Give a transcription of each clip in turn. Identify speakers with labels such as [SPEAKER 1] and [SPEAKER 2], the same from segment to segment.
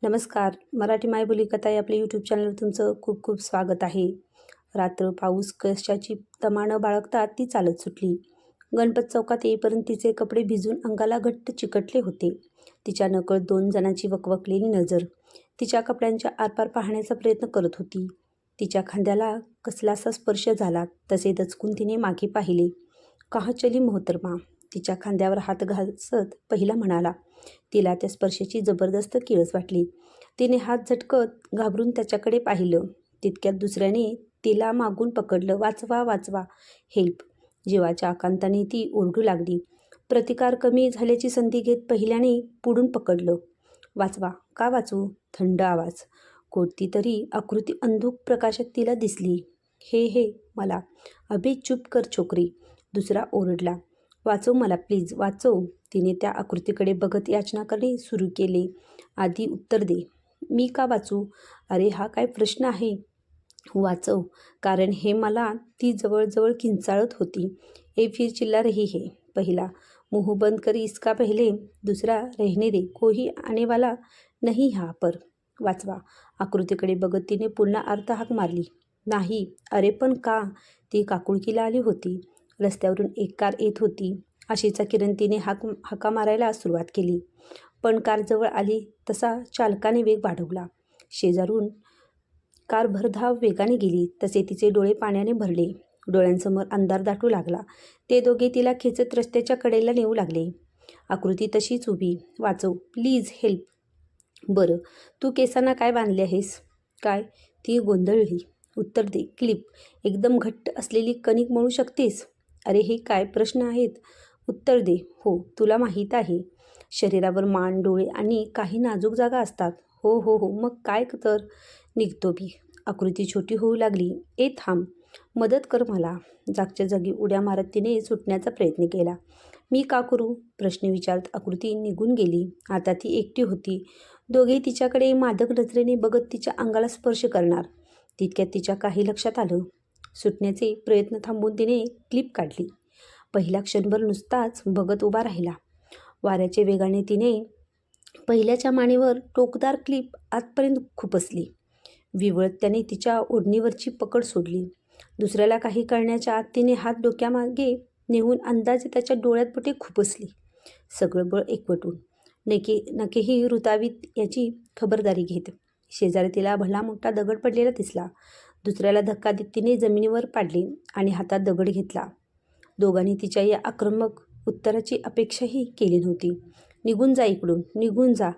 [SPEAKER 1] नमस्कार. मराठी मायबोली कथा या आपल्या यूट्यूब चॅनलवर तुमचं खूप खूप स्वागत आहे. रात्र पाऊस कशाची तमा न बाळगता ती चालत सुटली. गणपत चौकात येईपर्यंत तिचे कपडे भिजून अंगाला घट्ट चिकटले होते. तिच्या नकळत 2 जणांची वकवकलेली नजर तिच्या कपड्यांच्या आरपार पाहण्याचा प्रयत्न करत होती. तिच्या खांद्याला कसलासा स्पर्श झाला. तसे दचकून तिने मागे पाहिले. कहाँ चली मोहतरमा, तिच्या खांद्यावर हात घासत पहिला म्हणाला. तिला त्या स्पर्शाची जबरदस्त किळस वाटली. तिने हात झटकत घाबरून त्याच्याकडे पाहिलं. तितक्यात दुसऱ्याने तिला मागून पकडलं. वाचवा, वाचवा, हेल्प. जीवाच्या आकांताने ती ओरडू लागली. प्रतिकार कमी झाल्याची संधी घेत पहिल्याने पुढून पकडलं. वाचवा, का वाचू? थंड आवाज. कोणती तरी आकृती अंधुक प्रकाशात तिला दिसली. हे मला. अबे चुप कर छोकरी, दुसरा ओरडला. वाचव मला प्लीज, वाचव. तिने त्या आकृतीकडे बघत याचना करणे सुरू केले. आधी उत्तर दे. मी का वाचू? अरे हा काय प्रश्न आहे? वाचव, कारण हे मला. ती जवळजवळ किंचाळत होती. ए फिर चिल्ला रही है. पहिला, मुंह बंद कर इसका पहले. दुसरा, रहने दे, कोई आने वाला नहीं यहाँ पर. वाचवा. आकृतीकडे बघत तिने पुन्हा अर्थ हाक मारली. नाही. अरे पण का? ती काकुळकीला आली होती. रस्त्यावरून एक कार येत होती. आशेचा किरण तिने हाका मारायला सुरुवात केली. पण कार जवळ आली तसा चालकाने वेग वाढवला. शेजारून कार भरधाव वेगाने गेली तसे तिचे डोळे पाण्याने भरले. डोळ्यांसमोर अंधार दाटू लागला. ते दोघे तिला खेचत रस्त्याच्या कडेला नेऊ लागले. आकृती तशीच उभी. वाचव प्लीज, हेल्प. बरं, तू केसांना काय बांधले आहेस? काय? ती गोंधळली. उत्तर दे. क्लिप. एकदम घट्ट असलेली कणिक म्हणू शकतेस? अरे हे काय प्रश्न आहेत? उत्तर दे. हो, तुला माहीत आहे. शरीरावर मान, डोळे आणि काही नाजूक जागा असतात. हो हो हो, मग काय तर. निघतो मी. आकृती छोटी होऊ लागली. ए थांब, मदत कर मला. जागच्या जागी उड्या मारत तिने सुटण्याचा प्रयत्न केला. मी का करू? प्रश्न विचारत आकृती निघून गेली. आता ती एकटी होती. दोघेही तिच्याकडे मादक नजरेने बघत तिच्या अंगाला स्पर्श करणार. तितक्यात तिच्या काही लक्षात आलं. सुटण्याचे प्रयत्न थांबवून तिने क्लिप काढली. पहिला क्षणभर नुसताच बघत उभा राहिला. वाऱ्याच्या वेगाने तिने पहिल्याच्या मानेवर टोकदार क्लिप आतपर्यंत खुपसली. विवळत त्याने तिच्या ओढणीवरची पकड सोडली. दुसऱ्याला काही कळण्याच्या आत तिने हात डोक्यामागे नेऊन अंदाजे त्याच्या डोळ्यात बोटे खुपसली. सगळं बळ एकवटून. नकेही रुतावीत याची खबरदारी घेत. शेजारी तिला भला मोठा दगड पडलेला दिसला. दुसऱ्याला धक्का देत तिने जमिनीवर पाडले आणि हातात दगड घेतला. दोघांनी तिच्या या आक्रमक उत्तराची अपेक्षाही केली नव्हती. निघून जा इकडून, निघून जा.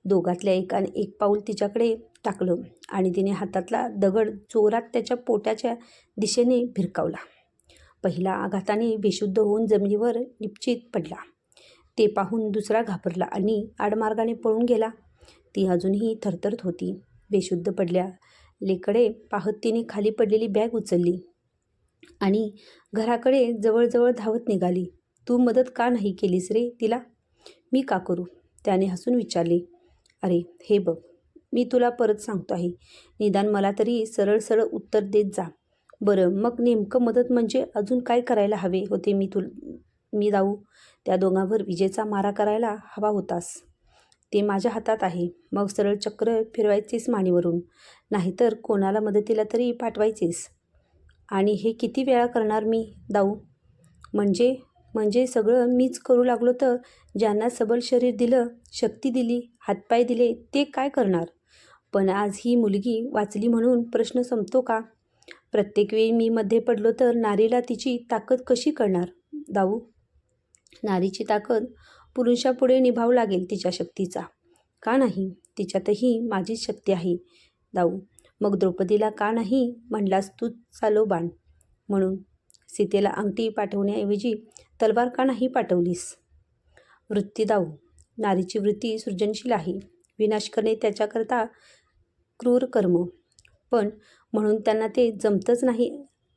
[SPEAKER 1] दोघातल्या एकाने एक पाऊल तिच्याकडे टाकलं आणि तिने हातातला दगड जोरात त्याच्या पोटाच्या दिशेने भिरकावला. पहिला आघाताने बेशुद्ध होऊन जमिनीवर निपचित पडला. ते पाहून दुसरा घाबरला आणि आडमार्गाने पळून गेला. ती अजूनही थरथरत होती. बेशुद्ध पडल्याकडे पाहत तिने खाली पडलेली बॅग उचलली आणि घराकडे जवळजवळ धावत निघाली. तू मदत का नाही केलीस रे तिला? मी का करू? त्याने हसून विचारले. अरे हे बघ, मी तुला परत सांगतो आहे. निदान मला तरी सरळ सरळ उत्तर देत जा. बरं, मग नेमकं मदत म्हणजे अजून काय करायला हवे होते? मी दाऊ, त्या दोघांवर विजेचा मारा करायला हवा होतास. ते माझ्या हातात आहे. मग सरळ चक्र फिरवायचेस मानेवरून, नाहीतर कोणाला मदतीला तरी पाठवायचेस. आणि हे किती वेळा करणार मी दाऊ? म्हणजे सगळं मीच करू लागलो तर ज्यांना सबल शरीर दिलं, शक्ती दिली, हातपाय दिले, ते काय करणार? पण आज ही मुलगी वाचली म्हणून प्रश्न संपतो का? प्रत्येक वेळी मी मध्ये पडलो तर नारीला तिची ताकद कशी कळणार दाऊ? नारीची ताकद पुरुषापुढे निभावू लागेल तिच्या शक्तीचा. का नाही? तिच्यातही माझीच शक्ती आहे दाऊ. मग द्रौपदीला का नाही म्हणलास तू? चालो बाण म्हणून सीतेला अंगठी पाठवण्याऐवजी तलवार का नाही पाठवलीस? वृत्ती दाऊ. नारीची वृत्ती सृजनशील आहे. विनाश करणे त्याच्याकरता क्रूर कर्म. पण म्हणून त्यांना ते जमतच नाही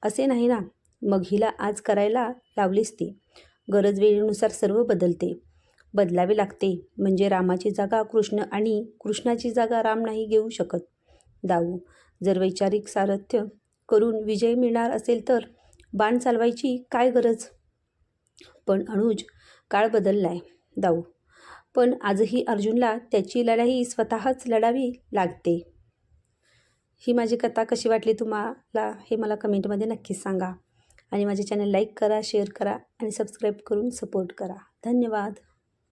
[SPEAKER 1] असे नाही ना. मग हिला आज करायला लावलीस ते. गरज वेळेनुसार सर्व बदलते. बदलावे लागते. म्हणजे रामाची जागा कृष्ण आणि कृष्णाची जागा राम नाही घेऊ शकत दाऊ. जर वैचारिक सारथ्य करून विजय मिळणार असेल तर बाण चालवायची काय गरज? पण अनुज, काळ बदललाय दाऊ. पण आजही अर्जुनला त्याची लढाई स्वतःच लढावी लागते. ही माझी कथा कशी वाटली तुम्हाला हे मला कमेंटमध्ये नक्कीच सांगा. आणि माझे चॅनल लाईक करा, शेअर करा आणि सबस्क्राईब करून सपोर्ट करा. धन्यवाद.